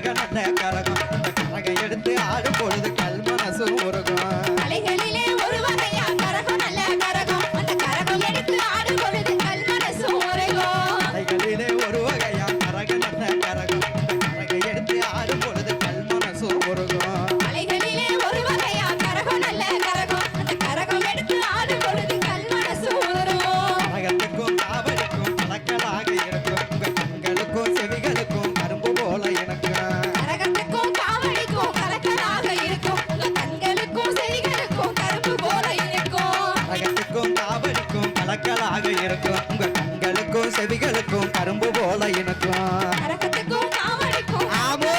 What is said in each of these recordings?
கரக நல்ல கரகம் கரக எடுத்து ஆடும் பொழுது கல் மனசு உருகும் அலைகளிலே ஒரு வகையா கரகம் நல்ல கரகம் அந்த கரகம் எடுத்து ஆடும் பொழுது கல் மனசு உருகும் அலைகளிலே ஒரு வகையா கரக நல்ல கரகம் கரக எடுத்து ஆடும் பொழுது கல் மனசு உருகும் அலைகளிலே ஒரு வகையா கரகம் நல்ல கரகம் அந்த கரகம் எடுத்து ஆடும் பொழுது கல் மனசு உருகும் கரகத்துக்கும் காவலுக்கும் கலக்கலாக இருக்கும் உங்க கண்களுக்கும் செவிகளுக்கும் கரும்பு போல இருக்கும் கரகத்துக்கும் காவடிக்கும் கலக்கலாக இருக்கும் உங்க கண்களுக்கும் செவிகளுக்கும் கரும்பு போல இருக்கும் கரகத்துக்கும் காவலுக்கும் கலக்கலாக இருக்கும் உங்க கண்களுக்கும் செவிகளுக்கும் கரும்பு போல இருக்கும் கரகத்துக்கும் காவடிக்கும் ஆமோ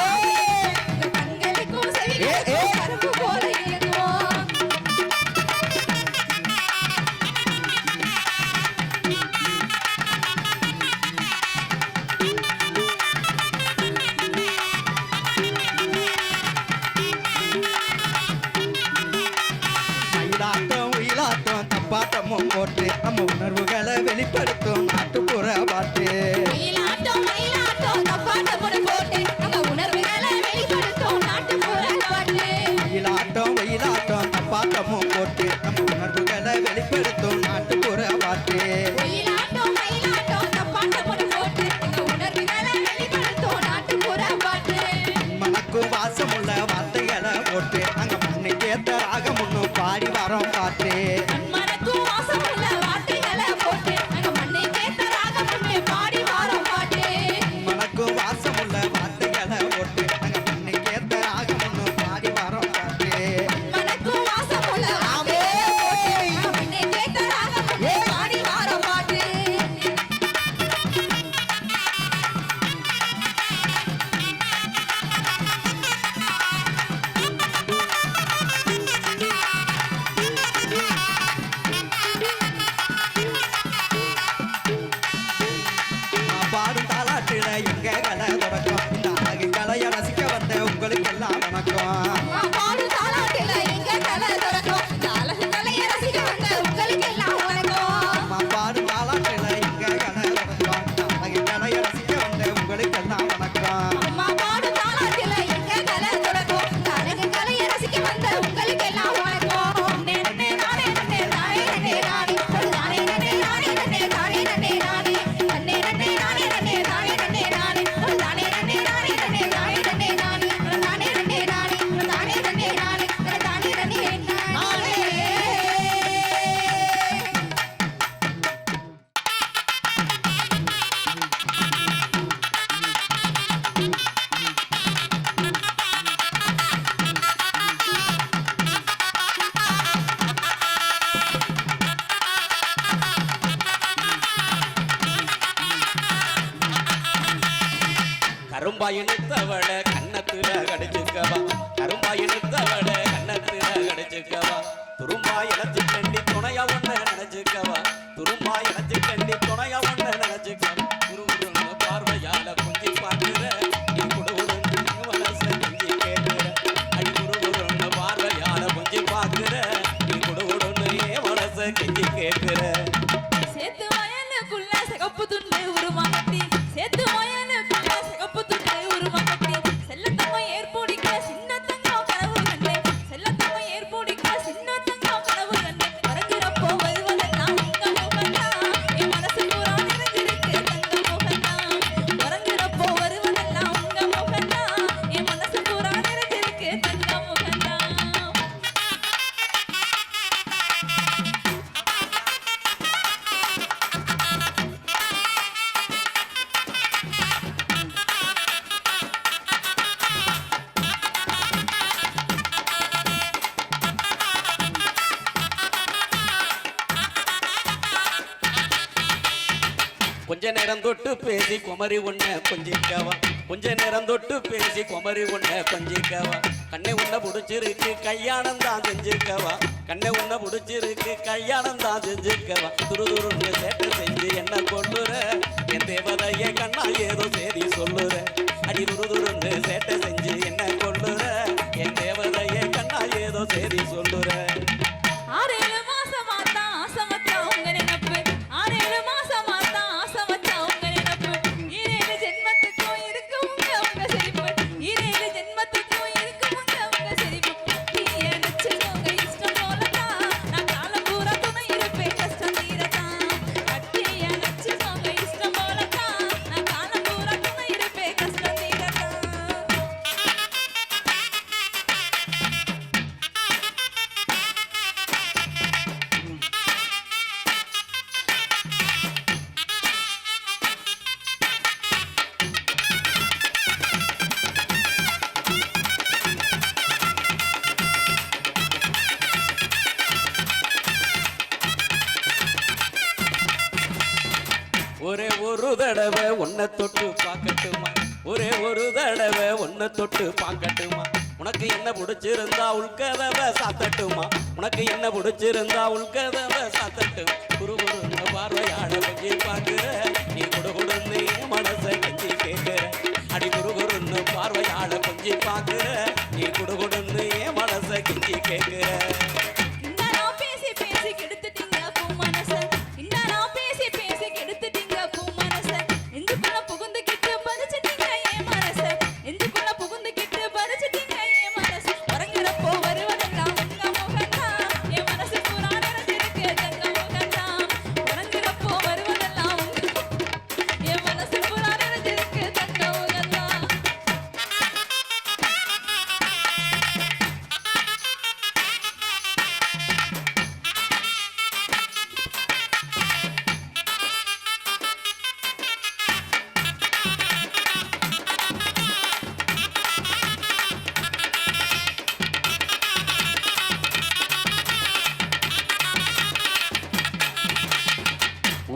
உங்க கண்களுக்கும் செவிகளுக்கும் கரும்பு போல இருக்கும் மயிலாட்டம் உயிலாட்டம் தப்பாட்டமும் போட்டு நம்ம உணர்வுகளை வெளிப்படுத்தும் நாட்டுப்புற பாட்டு மயிலாட்டம் மயிலாட்டம் தப்பாட்டம் போட்டு நம்ம உணர்வுகளை வெளிப்படுத்தும் நாட்டுப்புற பாட்டு மயிலாட்டம் உயிலாட்டம் தப்பாட்டமும் போட்டு நம்ம உணர்வுகளை வெளிப்படுத்தும் நாட்டுப்புற பாட்டு மயிலாட்டம் மயிலாட்டம் தப்பாட்டம் போட்டு நம்ம உணர்வுகளை வெளிப்படுத்தும் நாட்டுப்புற பாட்டு மனக்கும் வாசமுள்ள வார்த்தைகளை போட்டு அங்க மண்ணுக்கேத்த ராகம் ஒன்றும் பாடி வரோம் பாட்டு மனக்கும் வாசமுள்ள வார்த்தைகளை போட்டு அங்க மண்ணை கேட்ட ராகம் ஒண்ணு பாடி வாரோம் பாட்டு மனக்கும் வாசமுள்ள வார்த்தைகளை போட்டு அங்க மண்ணுக்கேத்த ராகம் ஒன்றும் பாடி வரோம் பாட்டு மனக்கும் வாசமுள்ள வார்த்தைகளை போட்டு அங்க மண்ணை கேட்ட ராகம் ஒண்ணு பாடி வாரோம் பாட்டு பாடும் தாலாட்டில எங்க கலை தொடக்கம் இந்த அழகு கலையை ரசிக்க வந்த உங்களுக்கு எல்லாம் வணக்கம் பாடு தாலாட்டில எங்க கலை திறக்கும் இந்த அழகு கலையை ரசிக்க வந்த உங்களுக்கு எல்லாம் வணக்கம் பாடும் தாலாட்டில எங்க கலை தொடக்கம் இந்த அழகு கலையை ரசிக்க வந்த உங்களுக்கு எல்லாம் வணக்கம் அம்மா பாடு தாலாட்டில எங்க கலை திறக்கும் இந்த அழகு கலையை ரசிக்க வந்த உங்களுக்கு எல்லாம் வணக்கம் நன்னே நானே நன்னே நானே நன்னே நானே நானே நன்னே நானே நன்னே நானே நன்னே நானே நன்னே நன்னே நானே நன்னே நானே நன்னே நானே நானே நன்னே நானே நன்னே நானே நன்னே நானே நானே நன்னே நானே நானே நன்னே நானே நானே நன்னே நானே கரும்பாயினுத்தவள கண்ணத்துல கடிச்சுக்கவா கரும்பாயினுத்தவள கண்ணத்துல கடிச்சுக்கவா துரும்பாய் இணைச்சு கண்டி துணையா ஒண்ணு நினைச்சுக்கவா துரும்பாய் இணைச்சு கண்டி துணையா ஒண்ணு நினைச்சுக்கவா குருகுருன்னு பார்வையால குஞ்சி பார்க்கிற நீ குடுகுடுன்னு மனச நெஞ்சி கேட்கிற அடி குருகுருன்னு பார்வையால குஞ்சி பார்க்கிற நீ குடுகுடுன்னு ஏன் மனச கெஞ்சி கேட்கிற சேத்து வயலுக்குள்ள சிகப்பு துண்டு உருவாக்கட்டி சேத்து வயலுக்குள்ள சிகப்பு துண்டு உருவாக்கட்டி செல்லத்தம்மா ஏற்போடிக்க சின்ன தங்கம் கனவு கண்டே செல்லத்தம்மா ஏற்போடிக்க சின்ன தங்கம் கனவு கண்டே மறங்குறப்போ வருவதெல்லாம் உங்க முகந்தா என் மனசு பூரா நிறைஞ்சிருக்கு தங்க முகந்தா மறங்குறப்போ வருவதெல்லாம் உங்க முகந்தா என் மனசு பூரா நிறைஞ்சிருக்கு தங்க முகந்தா கொஞ்ச நேரம் தொட்டு பேசி குமரி உன்ன கொஞ்சிக்கவா கொஞ்ச நேரம் தொட்டு பேசி குமரி உன்ன கொஞ்சிக்கவா கண்ணை உன்ன புடிச்சிருக்கு கல்யாணம் தான் செஞ்சுக்கவா கண்ணை உன்ன புடிச்சிருக்கு கல்யாணம் தான் செஞ்சுக்கவா துருதுருன்னு சேட்டை செஞ்சு என்ன கொள்ளுற என் தேவதைய கண்ணா ஏதோ சேதி சொல்லுற அடி துருதுருன்னு சேட்டை செஞ்சு என்ன கொள்ளுற என் தேவதைய கண்ணா ஏதோ சேதி சொல்லுற 6-7 மாசமா தான் ஆசமத்தா உங்க நினைப்பு 6-7 மாசமா தான் ஆசமத்தா உங்க நினைப்பு 7 ஜென்மத்துக்கும் இருக்கு உங்க சிரிப்பு தடவை உன்னை தொட்டு பார்க்கட்டுமா ஒரே ஒரு தடவை உன்னை தொட்டு பார்க்கட்டுமா உனக்கு என்ன பிடிச்சிருந்தா உள்கதவை சாத்தட்டுமா உனக்கு என்ன பிடிச்சிருந்தா உள்கதவை சாத்தட்டும் குறுகுறுன்னு பார்வையாட கொஞ்சி பார்க்கிற நீ குடுகுடுன்னு என் மனசை கெஞ்சி கேட்கிற அடி குறுகுறுன்னு பார்வையாட கொஞ்சி பார்க்கிற நீ குடுகுடுன்னு என் மனசை கெஞ்சி கேட்கிற இந்த நான் பேசி பேசி கெடுத்துட்டீங்க பூ மனச இந்த நான் பேசி பேசி கெடுத்துட்டீங்க பூ மனச எந்துக்குள்ள புகுந்துக்கிட்டு பறிச்சிட்டீங்க என் மனச எந்துக்குள்ள புகுந்துக்கிட்டு பறிச்சிட்டீங்க என் மனசு உறங்குறப்போ வருவதெல்லாம் உங்க முகம்தான் என் மனசு பூரா நிறைஞ்சிருக்கு தங்க முகம்தான் உறங்குறப்போ வருவதெல்லாம் என் மனசு பூரா நிறைஞ்சிருக்கு தங்க முகம்தான்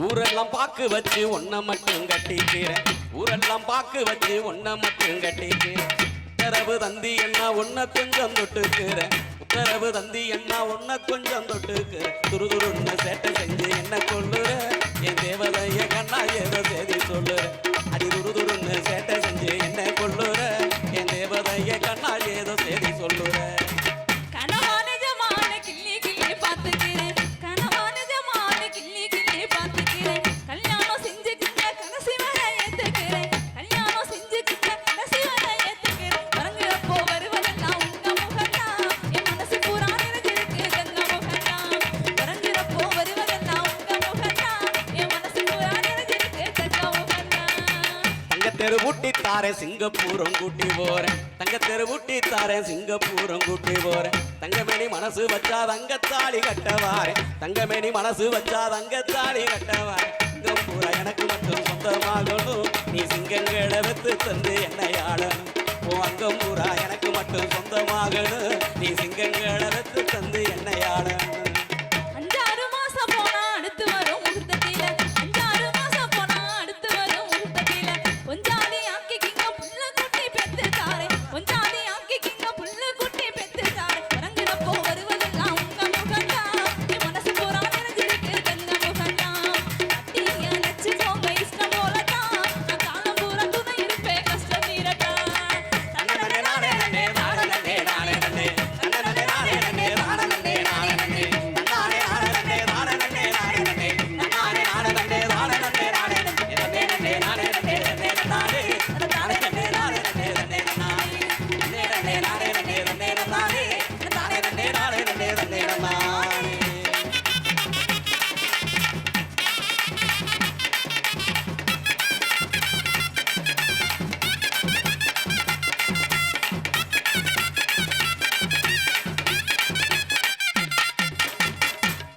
ஊரெல்லாம் பாக்கு வச்சு ஒன்ன மட்டும் கட்டிக்கிறேன் ஊரெல்லாம் பாக்கு வச்சு ஒன்ன மட்டும் கட்டிக்கிறேன் உத்தரவு தந்தி என்ன ஒன்ன கொஞ்சம் தொட்டுக்கிறேன் உத்தரவு தந்தி என்ன ஒன்ன கொஞ்சம் தொட்டுக்கிறேன் துருதுருன்னு சேட்டை செஞ்சு என்ன கொள்ளுற என் தேவதைய கண்ணா ஏதோ செய்தி சொல்லுற அடி துருதுருன்னு சேட்டை செஞ்சு என்ன கொள்ளுற என் தேவதைய கண்ணா ஏதோ செய்தி சொல்லுற கனவான ஜமான கிள்ளி கிள்ளி பாத்துக்கிறேன் கனவான ஜமான கிள்ளி கிள்ளி பாத்துக்கிறேன் கல்யாணம் செஞ்சுக்கிட்ட கடைசி வரை ஏத்துக்கிறேன் கல்யாணம் செஞ்சுக்கிட்ட கடைசி வரை ஏத்துக்கிறேன் உறங்குறப்போ வருவதெல்லாம் உங்க முகம்தான் என் மனசு பூரா நிறைஞ்சிருக்கு தங்க முகம்தான் உறங்குறப்போ வருவதெல்லாம் உங்க முகம்தான் என் மனசு பூரா நிறைஞ்சிருக்கு தங்க முகம்தான் தங்கத்தெரு ஊட்டி தாரேன் சிங்கப்பூரம் கூட்டி போறேன் தங்கத்தெரு ஊட்டி தாரேன் சிங்கப்பூரம் கூட்டி போறேன் தங்கமேனி மனசு வச்சா தங்கத்தாலி கட்டவாரேன் தங்கமேனி மனசு வச்சா தங்கத்தாலி கட்டவாரேன் சிங்கப்பூரா எனக்கு மட்டும் சொந்தமாகணும் நீ சிங்கங்களை வெத்து தந்து என்னை ஆளணும் ஓ அங்கம்பூரா எனக்கு மட்டும் சொந்தமாகணும் நீ சிங்கங்களை